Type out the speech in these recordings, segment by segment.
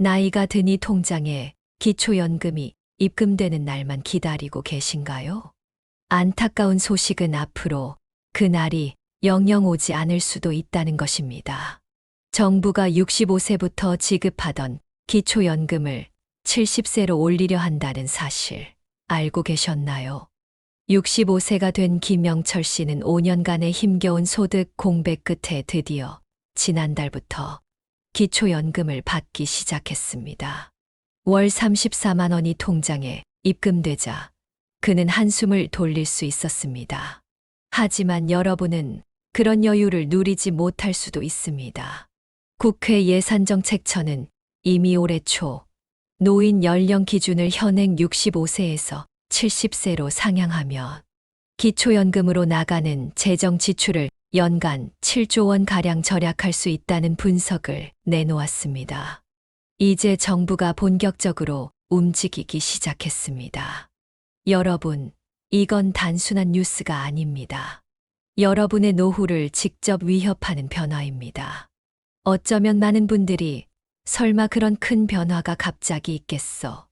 나이가 드니 통장에 기초연금이 입금되는 날만 기다리고 계신가요? 안타까운 소식은 앞으로 그 날이 영영 오지 않을 수도 있다는 것입니다. 정부가 65세부터 지급하던 기초연금을 70세로 올리려 한다는 사실 알고 계셨나요? 65세가 된 김영철 씨는 5년간의 힘겨운 소득 공백 끝에 드디어 지난달부터 기초연금을 받기 시작했습니다. 월 34만 원이 통장에 입금되자 그는 한숨을 돌릴 수 있었습니다. 하지만 여러분은 그런 여유를 누리지 못할 수도 있습니다. 국회 예산정책처는 이미 올해 초 노인 연령 기준을 현행 65세에서 70세로 상향하며 기초연금으로 나가는 재정 지출을 연간 7조 원가량 절약할 수 있다는 분석을 내놓았습니다. 이제 정부가 본격적으로 움직이기 시작했습니다. 여러분, 이건 단순한 뉴스가 아닙니다. 여러분의 노후를 직접 위협하는 변화입니다. 어쩌면 많은 분들이 설마 그런 큰 변화가 갑자기 있겠어?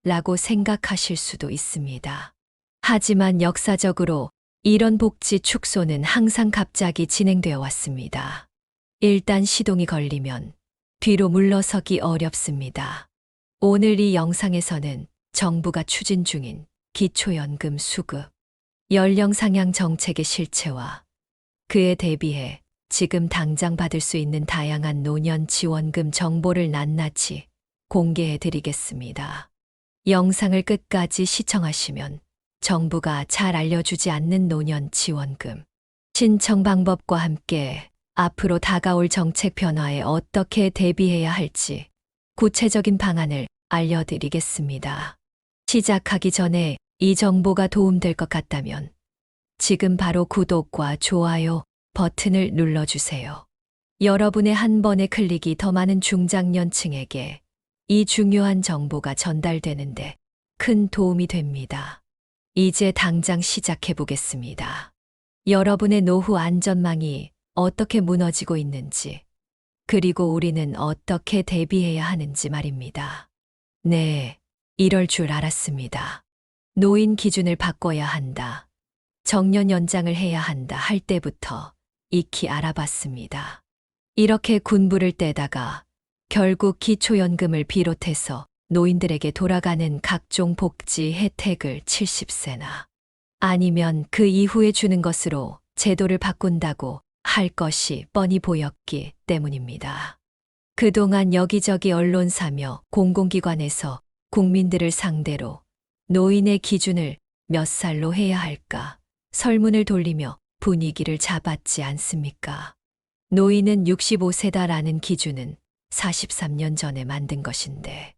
라고 생각하실 수도 있습니다. 하지만 역사적으로 이런 복지 축소는 항상 갑자기 진행되어 왔습니다. 일단 시동이 걸리면 뒤로 물러서기 어렵습니다. 오늘 이 영상에서는 정부가 추진 중인 기초연금 수급, 연령 상향 정책의 실체와 그에 대비해 지금 당장 받을 수 있는 다양한 노년 지원금 정보를 낱낱이 공개해 드리겠습니다. 영상을 끝까지 시청하시면 정부가 잘 알려주지 않는 노년 지원금 신청 방법과 함께 앞으로 다가올 정책 변화에 어떻게 대비해야 할지 구체적인 방안을 알려드리겠습니다. 시작하기 전에 이 정보가 도움될 것 같다면 지금 바로 구독과 좋아요 버튼을 눌러주세요. 여러분의 한 번의 클릭이 더 많은 중장년층에게 이 중요한 정보가 전달되는데 큰 도움이 됩니다. 이제 당장 시작해 보겠습니다. 여러분의 노후 안전망이 어떻게 무너지고 있는지, 그리고 우리는 어떻게 대비해야 하는지 말입니다. 네, 이럴 줄 알았습니다. 노인 기준을 바꿔야 한다. 정년 연장을 해야 한다 할 때부터 익히 알아봤습니다. 이렇게 군부를 떼다가 결국 기초연금을 비롯해서 노인들에게 돌아가는 각종 복지 혜택을 70세나 아니면 그 이후에 주는 것으로 제도를 바꾼다고 할 것이 뻔히 보였기 때문입니다. 그동안 여기저기 언론사며 공공기관에서 국민들을 상대로 노인의 기준을 몇 살로 해야 할까 설문을 돌리며 분위기를 잡았지 않습니까? 노인은 65세다라는 기준은 43년 전에 만든 것인데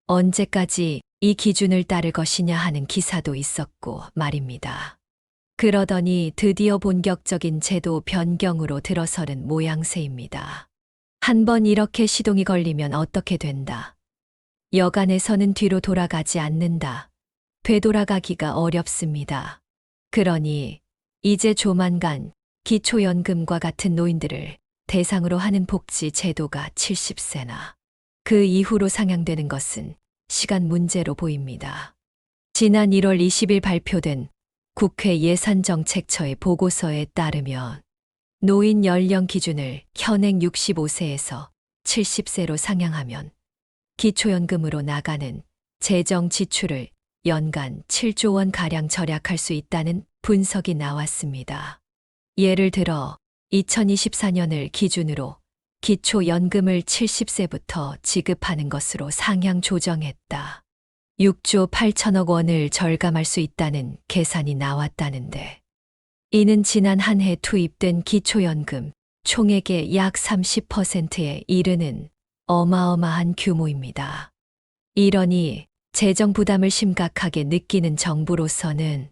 언제까지 이 기준을 따를 것이냐 하는 기사도 있었고 말입니다. 그러더니 드디어 본격적인 제도 변경으로 들어서는 모양새입니다. 한번 이렇게 시동이 걸리면 어떻게 된다. 여간에서는 뒤로 돌아가지 않는다. 되돌아가기가 어렵습니다. 그러니 이제 조만간 기초연금과 같은 노인들을 대상으로 하는 복지 제도가 70세나 그 이후로 상향되는 것은 시간 문제로 보입니다. 지난 1월 20일 발표된 국회 예산정책처의 보고서에 따르면 노인 연령 기준을 현행 65세에서 70세로 상향하면 기초연금으로 나가는 재정 지출을 연간 7조 원가량 절약할 수 있다는 분석이 나왔습니다. 예를 들어 2024년을 기준으로 기초연금을 70세부터 지급하는 것으로 상향 조정했다. 6조 8천억 원을 절감할 수 있다는 계산이 나왔다는데 이는 지난 한 해 투입된 기초연금 총액의 약 30%에 이르는 어마어마한 규모입니다. 이러니 재정 부담을 심각하게 느끼는 정부로서는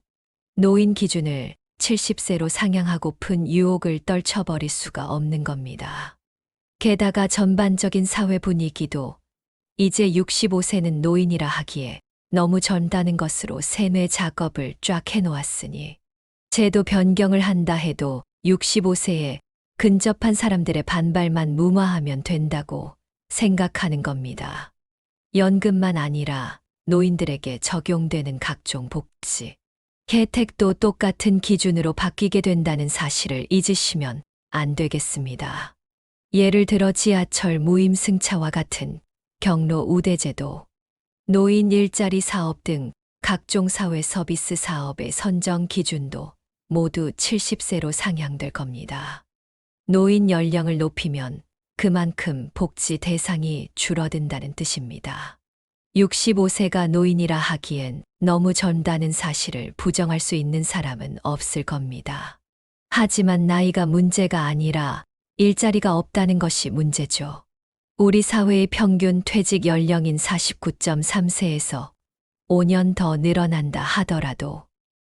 노인 기준을 70세로 상향하고픈 유혹을 떨쳐버릴 수가 없는 겁니다. 게다가 전반적인 사회 분위기도 이제 65세는 노인이라 하기에 너무 젊다는 것으로 세뇌 작업을 쫙 해놓았으니 제도 변경을 한다 해도 65세에 근접한 사람들의 반발만 무마하면 된다고 생각하는 겁니다. 연금만 아니라 노인들에게 적용되는 각종 복지, 혜택도 똑같은 기준으로 바뀌게 된다는 사실을 잊으시면 안 되겠습니다. 예를 들어 지하철 무임승차와 같은 경로 우대제도, 노인 일자리 사업 등 각종 사회 서비스 사업의 선정 기준도 모두 70세로 상향될 겁니다. 노인 연령을 높이면 그만큼 복지 대상이 줄어든다는 뜻입니다. 65세가 노인이라 하기엔 너무 젊다는 사실을 부정할 수 있는 사람은 없을 겁니다. 하지만 나이가 문제가 아니라 일자리가 없다는 것이 문제죠. 우리 사회의 평균 퇴직 연령인 49.3세에서 5년 더 늘어난다 하더라도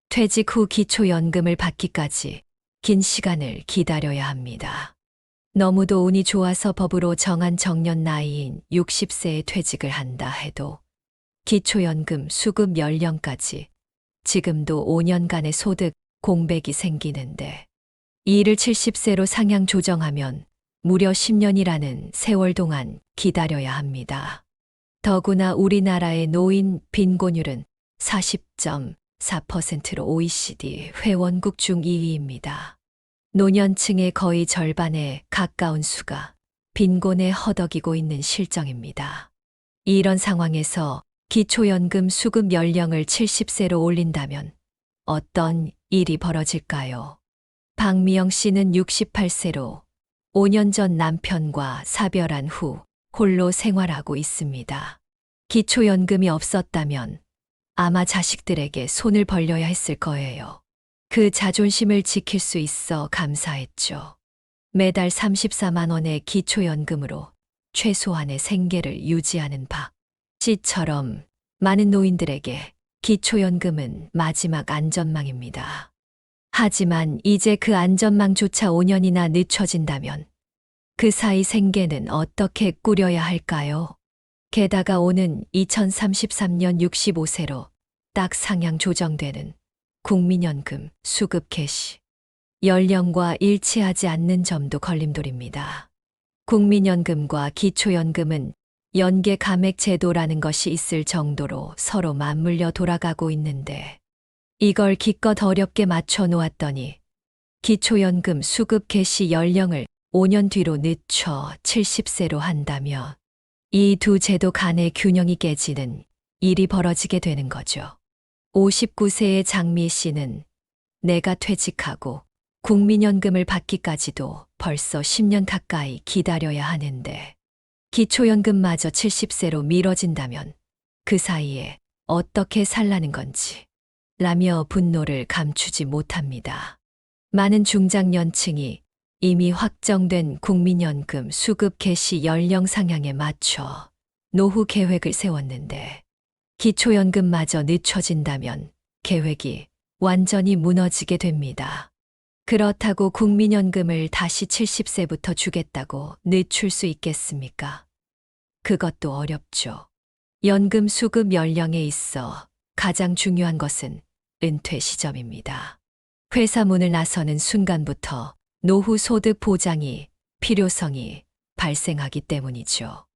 퇴직 후 기초연금을 받기까지 긴 시간을 기다려야 합니다. 너무도 운이 좋아서 법으로 정한 정년 나이인 60세에 퇴직을 한다 해도 기초연금 수급 연령까지 지금도 5년간의 소득 공백이 생기는데, 이를 70세로 상향 조정하면 무려 10년이라는 세월 동안 기다려야 합니다. 더구나 우리나라의 노인 빈곤율은 40.4%로 OECD 회원국 중 2위입니다. 노년층의 거의 절반에 가까운 수가 빈곤에 허덕이고 있는 실정입니다. 이런 상황에서 기초연금 수급 연령을 70세로 올린다면 어떤 일이 벌어질까요? 박미영 씨는 68세로 5년 전 남편과 사별한 후 홀로 생활하고 있습니다. 기초연금이 없었다면 아마 자식들에게 손을 벌려야 했을 거예요. 그 자존심을 지킬 수 있어 감사했죠. 매달 34만 원의 기초연금으로 최소한의 생계를 유지하는 박 씨처럼 많은 노인들에게 기초연금은 마지막 안전망입니다. 하지만 이제 그 안전망조차 5년이나 늦춰진다면 그 사이 생계는 어떻게 꾸려야 할까요? 게다가 오는 2033년 65세로 딱 상향 조정되는 국민연금 수급 개시 연령과 일치하지 않는 점도 걸림돌입니다. 국민연금과 기초연금은 연계 감액 제도라는 것이 있을 정도로 서로 맞물려 돌아가고 있는데, 이걸 기껏 어렵게 맞춰 놓았더니 기초연금 수급 개시 연령을 5년 뒤로 늦춰 70세로 한다며 이 두 제도 간의 균형이 깨지는 일이 벌어지게 되는 거죠. 59세의 장미 씨는 내가 퇴직하고 국민연금을 받기까지도 벌써 10년 가까이 기다려야 하는데 기초연금마저 70세로 미뤄진다면 그 사이에 어떻게 살라는 건지 라며 분노를 감추지 못합니다. 많은 중장년층이 이미 확정된 국민연금 수급 개시 연령 상향에 맞춰 노후 계획을 세웠는데 기초연금마저 늦춰진다면 계획이 완전히 무너지게 됩니다. 그렇다고 국민연금을 다시 70세부터 주겠다고 늦출 수 있겠습니까? 그것도 어렵죠. 연금 수급 연령에 있어 가장 중요한 것은 은퇴 시점입니다. 회사 문을 나서는 순간부터 노후 소득 보장이 필요성이 발생하기 때문이죠.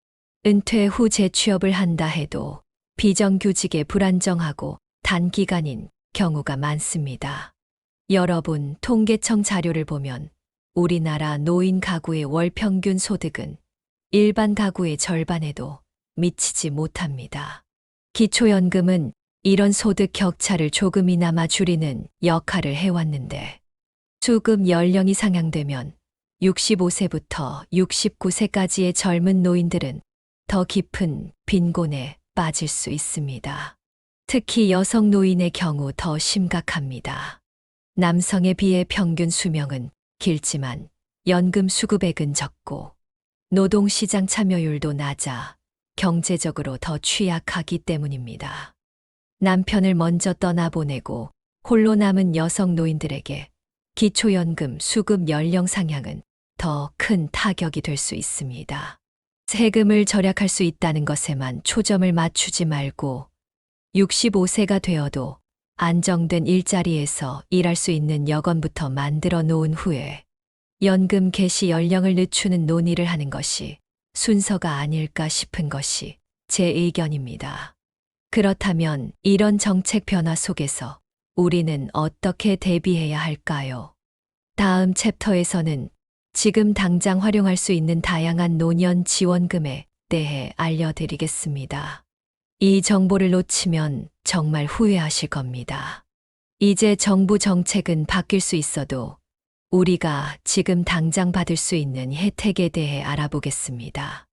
은퇴 후 재취업을 한다 해도 비정규직에 불안정하고 단기간인 경우가 많습니다. 여러분, 통계청 자료를 보면 우리나라 노인 가구의 월 평균 소득은 일반 가구의 절반에도 미치지 못합니다. 기초연금은 이런 소득 격차를 조금이나마 줄이는 역할을 해왔는데, 수급 연령이 상향되면 65세부터 69세까지의 젊은 노인들은 더 깊은 빈곤에 빠질 수 있습니다. 특히 여성 노인의 경우 더 심각합니다. 남성에 비해 평균 수명은 길지만 연금 수급액은 적고 노동시장 참여율도 낮아 경제적으로 더 취약하기 때문입니다. 남편을 먼저 떠나보내고 홀로 남은 여성 노인들에게 기초연금 수급 연령 상향은 더 큰 타격이 될 수 있습니다. 세금을 절약할 수 있다는 것에만 초점을 맞추지 말고 65세가 되어도 안정된 일자리에서 일할 수 있는 여건부터 만들어 놓은 후에 연금 개시 연령을 늦추는 논의를 하는 것이 순서가 아닐까 싶은 것이 제 의견입니다. 그렇다면 이런 정책 변화 속에서 우리는 어떻게 대비해야 할까요? 다음 챕터에서는 지금 당장 활용할 수 있는 다양한 노년 지원금에 대해 알려드리겠습니다. 이 정보를 놓치면 정말 후회하실 겁니다. 이제 정부 정책은 바뀔 수 있어도 우리가 지금 당장 받을 수 있는 혜택에 대해 알아보겠습니다.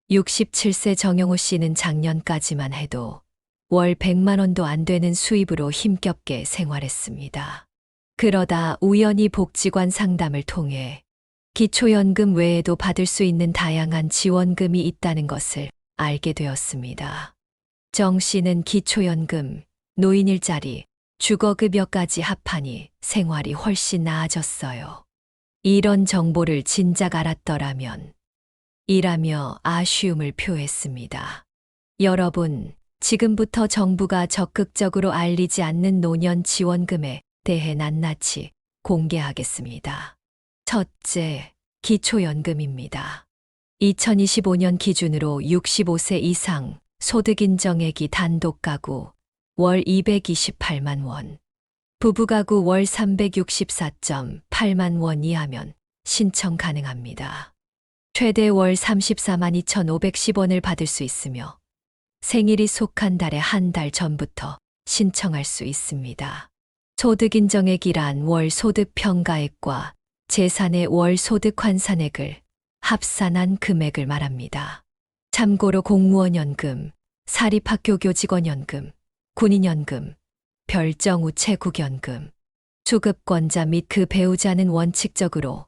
67세 정영호 씨는 작년까지만 해도 월 100만 원도 안 되는 수입으로 힘겹게 생활했습니다. 그러다 우연히 복지관 상담을 통해 기초연금 외에도 받을 수 있는 다양한 지원금이 있다는 것을 알게 되었습니다. 정 씨는 기초연금, 노인 일자리, 주거급여까지 합하니 생활이 훨씬 나아졌어요. 이런 정보를 진작 알았더라면 이라며 아쉬움을 표했습니다. 여러분, 지금부터 정부가 적극적으로 알리지 않는 노년 지원금에 대해 낱낱이 공개하겠습니다. 첫째, 기초연금입니다. 2025년 기준으로 65세 이상 소득인정액이 단독 가구 월 228만 원, 부부가구 월 364.8만 원 이하면 신청 가능합니다. 최대 월 34만 2,510원을 받을 수 있으며 생일이 속한 달의 한 달 전부터 신청할 수 있습니다. 소득인정액이란 월 소득평가액과 재산의 월 소득 환산액을 합산한 금액을 말합니다. 참고로 공무원연금, 사립학교 교직원연금, 군인연금, 별정우체국연금, 수급권자 및 그 배우자는 원칙적으로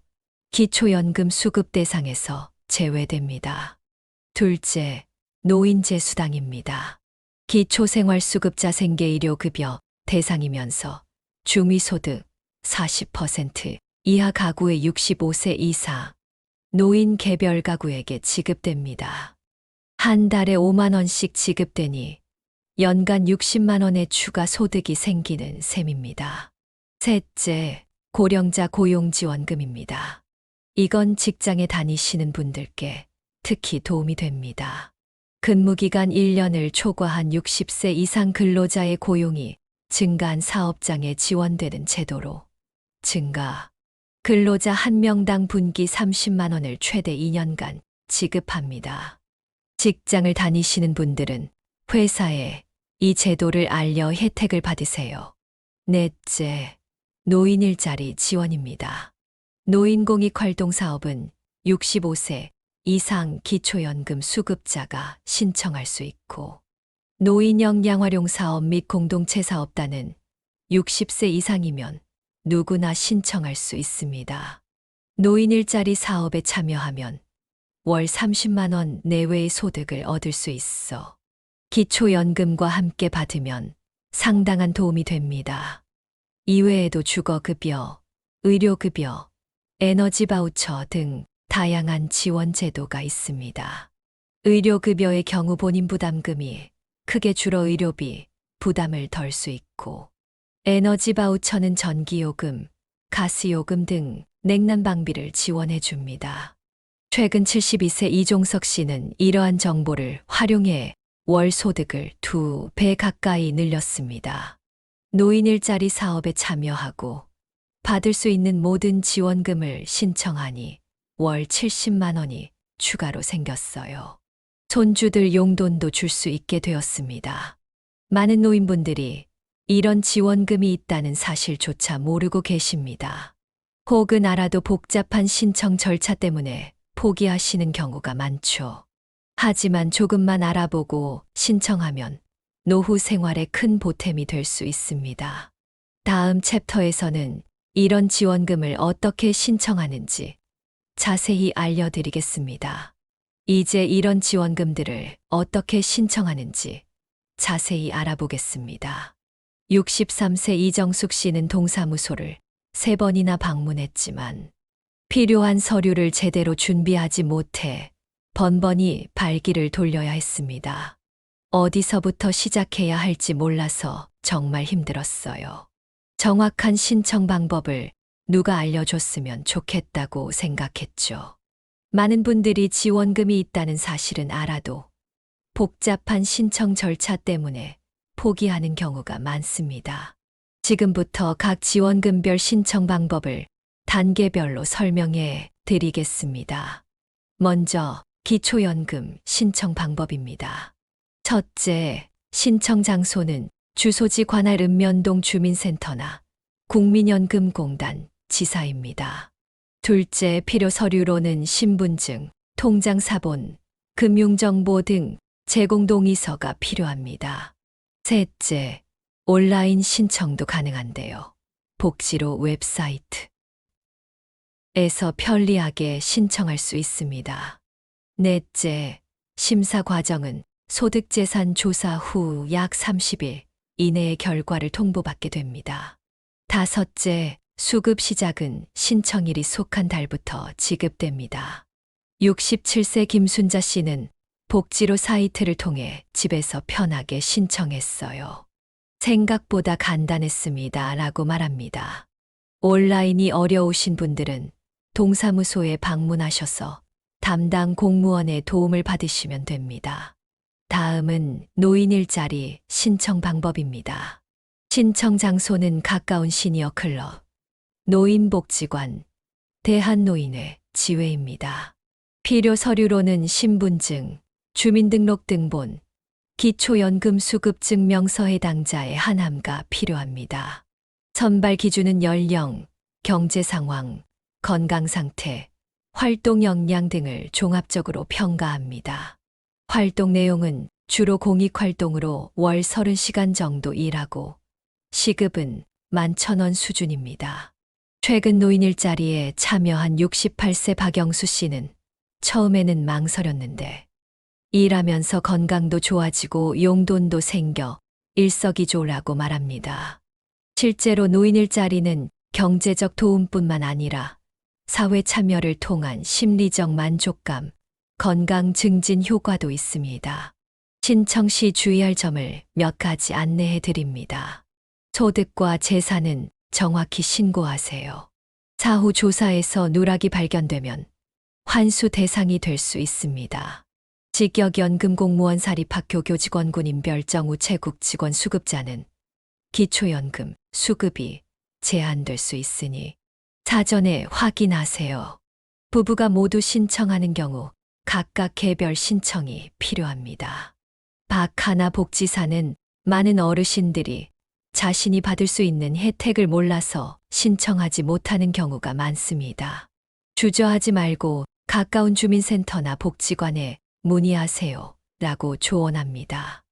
기초연금 수급 대상에서 제외됩니다. 둘째, 노인재수당입니다. 기초생활수급자 생계의료급여 대상이면서 중위소득 40% 이하 가구의 65세 이상 노인 개별 가구에게 지급됩니다. 한 달에 5만 원씩 지급되니 연간 60만 원의 추가 소득이 생기는 셈입니다. 셋째, 고령자 고용지원금입니다. 이건 직장에 다니시는 분들께 특히 도움이 됩니다. 근무기간 1년을 초과한 60세 이상 근로자의 고용이 증가한 사업장에 지원되는 제도로 증가, 근로자 한 명당 분기 30만 원을 최대 2년간 지급합니다. 직장을 다니시는 분들은 회사에 이 제도를 알려 혜택을 받으세요. 넷째, 노인 일자리 지원입니다. 노인공익활동사업은 65세 이상 기초연금 수급자가 신청할 수 있고 노인역량활용사업 및 공동체사업단은 60세 이상이면 누구나 신청할 수 있습니다. 노인 일자리 사업에 참여하면 월 30만 원 내외의 소득을 얻을 수 있어 기초연금과 함께 받으면 상당한 도움이 됩니다. 이외에도 주거급여, 의료급여, 에너지바우처 등 다양한 지원 제도가 있습니다. 의료급여의 경우 본인 부담금이 크게 줄어 의료비 부담을 덜 수 있고 에너지바우처는 전기요금, 가스요금 등 냉난방비를 지원해 줍니다. 최근 72세 이종석 씨는 이러한 정보를 활용해 월 소득을 2배 가까이 늘렸습니다. 노인 일자리 사업에 참여하고 받을 수 있는 모든 지원금을 신청하니 월 70만 원이 추가로 생겼어요. 손주들 용돈도 줄 수 있게 되었습니다. 많은 노인분들이 이런 지원금이 있다는 사실조차 모르고 계십니다. 혹은 알아도 복잡한 신청 절차 때문에 포기하시는 경우가 많죠. 하지만 조금만 알아보고 신청하면 노후 생활에 큰 보탬이 될 수 있습니다. 다음 챕터에서는 이런 지원금을 어떻게 신청하는지 자세히 알려드리겠습니다. 이제 이런 지원금들을 어떻게 신청하는지 자세히 알아보겠습니다. 63세 이정숙 씨는 동사무소를 3번이나 방문했지만 필요한 서류를 제대로 준비하지 못해 번번이 발길을 돌려야 했습니다. 어디서부터 시작해야 할지 몰라서 정말 힘들었어요. 정확한 신청 방법을 누가 알려줬으면 좋겠다고 생각했죠. 많은 분들이 지원금이 있다는 사실은 알아도 복잡한 신청 절차 때문에 포기하는 경우가 많습니다. 지금부터 각 지원금별 신청 방법을 단계별로 설명해 드리겠습니다. 먼저 기초연금 신청 방법입니다. 첫째, 신청 장소는 주소지 관할 읍면동 주민센터나 국민연금공단 지사입니다. 둘째, 필요 서류로는 신분증, 통장사본, 금융정보 등 제공 동의서가 필요합니다. 셋째, 온라인 신청도 가능한데요. 복지로 웹사이트에서 편리하게 신청할 수 있습니다. 넷째, 심사 과정은 소득재산 조사 후 약 30일 이내에 결과를 통보받게 됩니다. 다섯째, 수급 시작은 신청일이 속한 달부터 지급됩니다. 67세 김순자 씨는 복지로 사이트를 통해 집에서 편하게 신청했어요. 생각보다 간단했습니다. 라고 말합니다. 온라인이 어려우신 분들은 동사무소에 방문하셔서 담당 공무원의 도움을 받으시면 됩니다. 다음은 노인 일자리 신청 방법입니다. 신청 장소는 가까운 시니어 클럽, 노인복지관, 대한노인회, 지회입니다. 필요 서류로는 신분증, 주민등록등본, 기초연금 수급 증명서 해당자의 하나가 필요합니다. 선발 기준은 연령, 경제 상황, 건강 상태, 활동 역량 등을 종합적으로 평가합니다. 활동 내용은 주로 공익활동으로 월 30시간 정도 일하고 시급은 11,000원 수준입니다. 최근 노인 일자리에 참여한 68세 박영수 씨는 처음에는 망설였는데 일하면서 건강도 좋아지고 용돈도 생겨 일석이조라고 말합니다. 실제로 노인 일자리는 경제적 도움뿐만 아니라 사회 참여를 통한 심리적 만족감, 건강 증진 효과도 있습니다. 신청 시 주의할 점을 몇 가지 안내해 드립니다. 소득과 재산은 정확히 신고하세요. 사후 조사에서 누락이 발견되면 환수 대상이 될 수 있습니다. 직역연금 공무원 사립학교 교직원 군인 별정 우체국 직원 수급자는 기초연금 수급이 제한될 수 있으니 사전에 확인하세요. 부부가 모두 신청하는 경우 각각 개별 신청이 필요합니다. 박하나 복지사는 많은 어르신들이 자신이 받을 수 있는 혜택을 몰라서 신청하지 못하는 경우가 많습니다. 주저하지 말고 가까운 주민센터나 복지관에 문의하세요. 라고 조언합니다.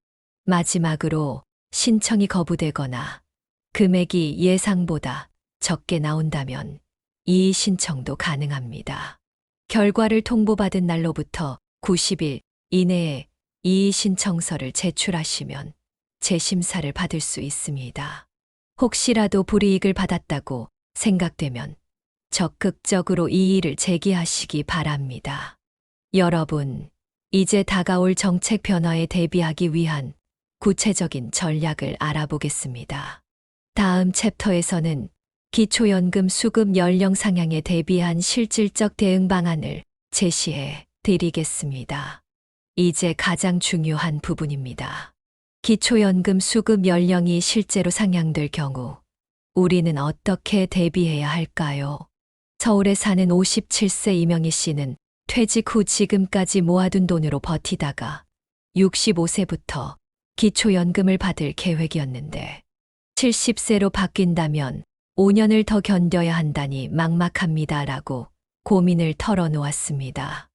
마지막으로 신청이 거부되거나 금액이 예상보다 적게 나온다면 이의 신청도 가능합니다. 결과를 통보받은 날로부터 90일 이내에 이의 신청서를 제출하시면 재심사를 받을 수 있습니다. 혹시라도 불이익을 받았다고 생각되면 적극적으로 이의를 제기하시기 바랍니다. 여러분, 이제 다가올 정책 변화에 대비하기 위한 구체적인 전략을 알아보겠습니다. 다음 챕터에서는 기초연금 수급 연령 상향에 대비한 실질적 대응 방안을 제시해 드리겠습니다. 이제 가장 중요한 부분입니다. 기초연금 수급 연령이 실제로 상향될 경우 우리는 어떻게 대비해야 할까요? 서울에 사는 57세 이명희 씨는 퇴직 후 지금까지 모아둔 돈으로 버티다가 65세부터 기초연금을 받을 계획이었는데 70세로 바뀐다면 5년을 더 견뎌야 한다니 막막합니다라고 고민을 털어놓았습니다.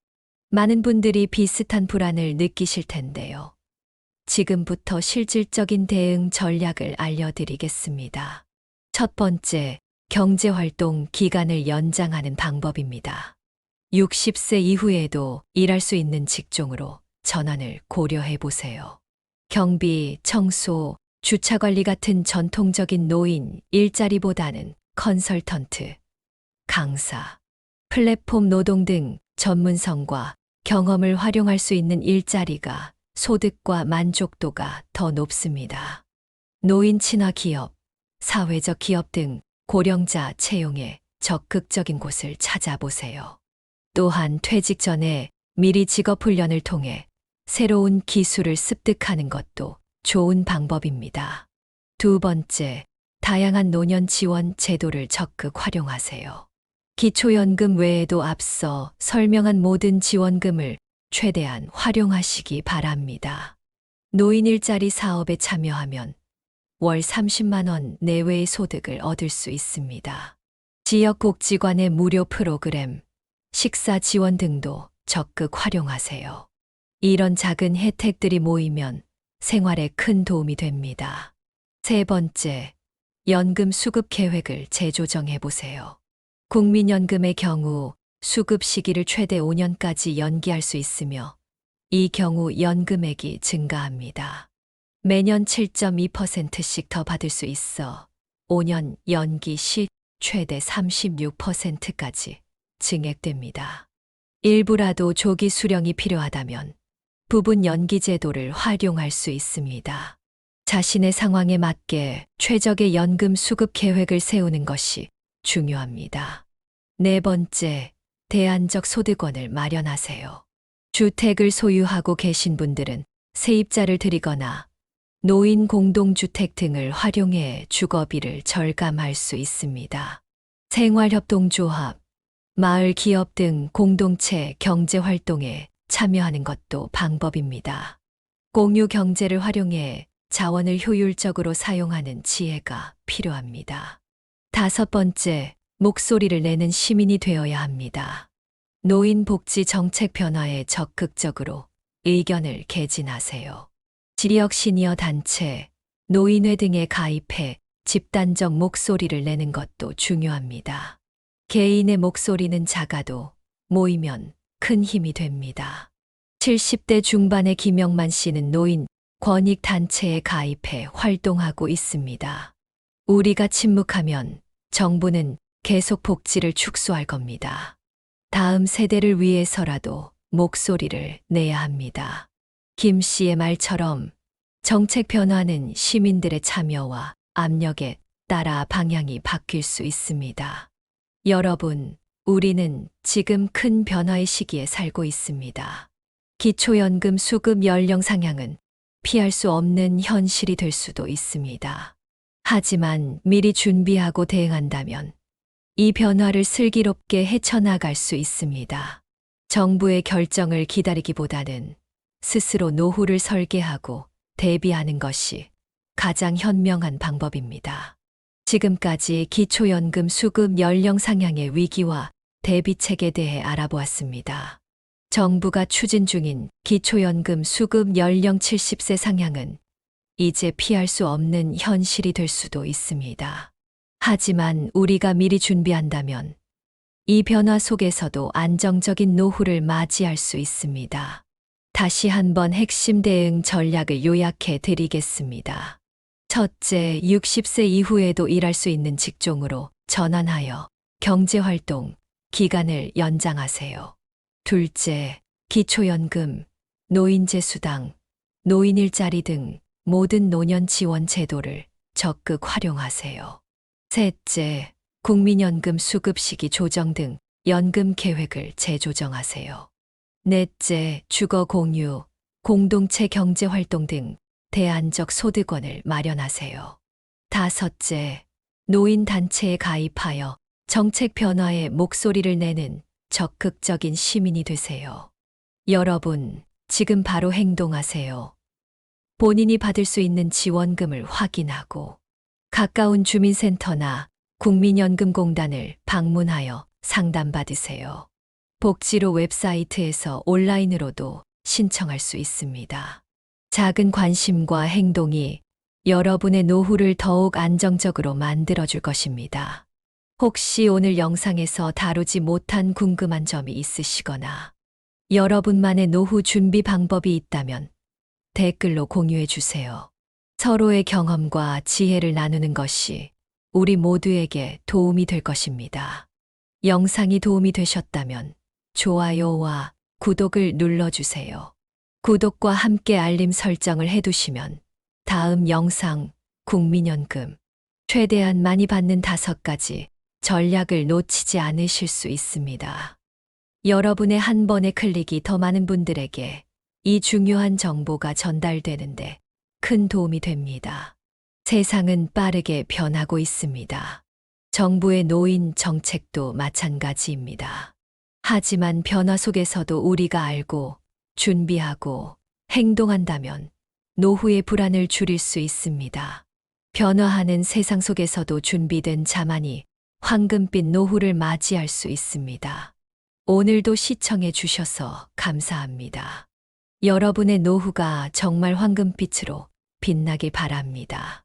많은 분들이 비슷한 불안을 느끼실 텐데요. 지금부터 실질적인 대응 전략을 알려드리겠습니다. 첫 번째, 경제활동 기간을 연장하는 방법입니다. 60세 이후에도 일할 수 있는 직종으로 전환을 고려해 보세요. 경비, 청소, 주차관리 같은 전통적인 노인 일자리보다는 컨설턴트, 강사, 플랫폼 노동 등 전문성과 경험을 활용할 수 있는 일자리가 소득과 만족도가 더 높습니다. 노인 친화 기업, 사회적 기업 등 고령자 채용에 적극적인 곳을 찾아보세요. 또한 퇴직 전에 미리 직업훈련을 통해 새로운 기술을 습득하는 것도 좋은 방법입니다. 두 번째, 다양한 노년 지원 제도를 적극 활용하세요. 기초연금 외에도 앞서 설명한 모든 지원금을 최대한 활용하시기 바랍니다. 노인 일자리 사업에 참여하면 월 30만 원 내외의 소득을 얻을 수 있습니다. 지역복지관의 무료 프로그램, 식사 지원 등도 적극 활용하세요. 이런 작은 혜택들이 모이면 생활에 큰 도움이 됩니다. 세 번째, 연금 수급 계획을 재조정해 보세요. 국민연금의 경우 수급 시기를 최대 5년까지 연기할 수 있으며 이 경우 연금액이 증가합니다. 매년 7.2%씩 더 받을 수 있어 5년 연기 시 최대 36%까지 증액됩니다. 일부라도 조기 수령이 필요하다면 부분 연기 제도를 활용할 수 있습니다. 자신의 상황에 맞게 최적의 연금 수급 계획을 세우는 것이 중요합니다. 네 번째, 대안적 소득원을 마련하세요. 주택을 소유하고 계신 분들은 세입자를 들이거나 노인 공동주택 등을 활용해 주거비를 절감할 수 있습니다. 생활협동조합, 마을 기업 등 공동체 경제활동에 참여하는 것도 방법입니다. 공유 경제를 활용해 자원을 효율적으로 사용하는 지혜가 필요합니다. 다섯 번째, 목소리를 내는 시민이 되어야 합니다. 노인 복지 정책 변화에 적극적으로 의견을 개진하세요. 지역 시니어 단체, 노인회 등에 가입해 집단적 목소리를 내는 것도 중요합니다. 개인의 목소리는 작아도 모이면 큰 힘이 됩니다. 70대 중반의 김영만 씨는 노인 권익단체에 가입해 활동하고 있습니다. 우리가 침묵하면 정부는 계속 복지를 축소할 겁니다. 다음 세대를 위해서라도 목소리를 내야 합니다. 김 씨의 말처럼 정책 변화는 시민들의 참여와 압력에 따라 방향이 바뀔 수 있습니다. 여러분, 우리는 지금 큰 변화의 시기에 살고 있습니다. 기초연금 수급 연령 상향은 피할 수 없는 현실이 될 수도 있습니다. 하지만 미리 준비하고 대응한다면 이 변화를 슬기롭게 헤쳐나갈 수 있습니다. 정부의 결정을 기다리기보다는 스스로 노후를 설계하고 대비하는 것이 가장 현명한 방법입니다. 지금까지 기초연금 수급 연령 상향의 위기와 대비책에 대해 알아보았습니다. 정부가 추진 중인 기초연금 수급 연령 70세 상향은 이제 피할 수 없는 현실이 될 수도 있습니다. 하지만 우리가 미리 준비한다면 이 변화 속에서도 안정적인 노후를 맞이할 수 있습니다. 다시 한번 핵심 대응 전략을 요약해 드리겠습니다. 첫째, 60세 이후에도 일할 수 있는 직종으로 전환하여 경제활동 기간을 연장하세요. 둘째, 기초연금, 노인재수당, 노인일자리 등 모든 노년 지원 제도를 적극 활용하세요. 셋째, 국민연금 수급 시기 조정 등 연금 계획을 재조정하세요. 넷째, 주거 공유, 공동체 경제활동 등 대안적 소득원을 마련하세요. 다섯째, 노인단체에 가입하여 정책 변화에 목소리를 내는 적극적인 시민이 되세요. 여러분, 지금 바로 행동하세요. 본인이 받을 수 있는 지원금을 확인하고 가까운 주민센터나 국민연금공단을 방문하여 상담받으세요. 복지로 웹사이트에서 온라인으로도 신청할 수 있습니다. 작은 관심과 행동이 여러분의 노후를 더욱 안정적으로 만들어줄 것입니다. 혹시 오늘 영상에서 다루지 못한 궁금한 점이 있으시거나 여러분만의 노후 준비 방법이 있다면 댓글로 공유해 주세요. 서로의 경험과 지혜를 나누는 것이 우리 모두에게 도움이 될 것입니다. 영상이 도움이 되셨다면 좋아요와 구독을 눌러주세요. 구독과 함께 알림 설정을 해두시면 다음 영상 국민연금 최대한 많이 받는 5가지 전략을 놓치지 않으실 수 있습니다. 여러분의 한 번의 클릭이 더 많은 분들에게 이 중요한 정보가 전달되는데 큰 도움이 됩니다. 세상은 빠르게 변하고 있습니다. 정부의 노인 정책도 마찬가지입니다. 하지만 변화 속에서도 우리가 알고 준비하고 행동한다면 노후의 불안을 줄일 수 있습니다. 변화하는 세상 속에서도 준비된 자만이 황금빛 노후를 맞이할 수 있습니다. 오늘도 시청해 주셔서 감사합니다. 여러분의 노후가 정말 황금빛으로 빛나길 바랍니다.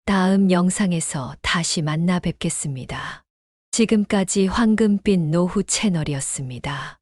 다음 영상에서 다시 만나 뵙겠습니다. 지금까지 황금빛 노후 채널이었습니다.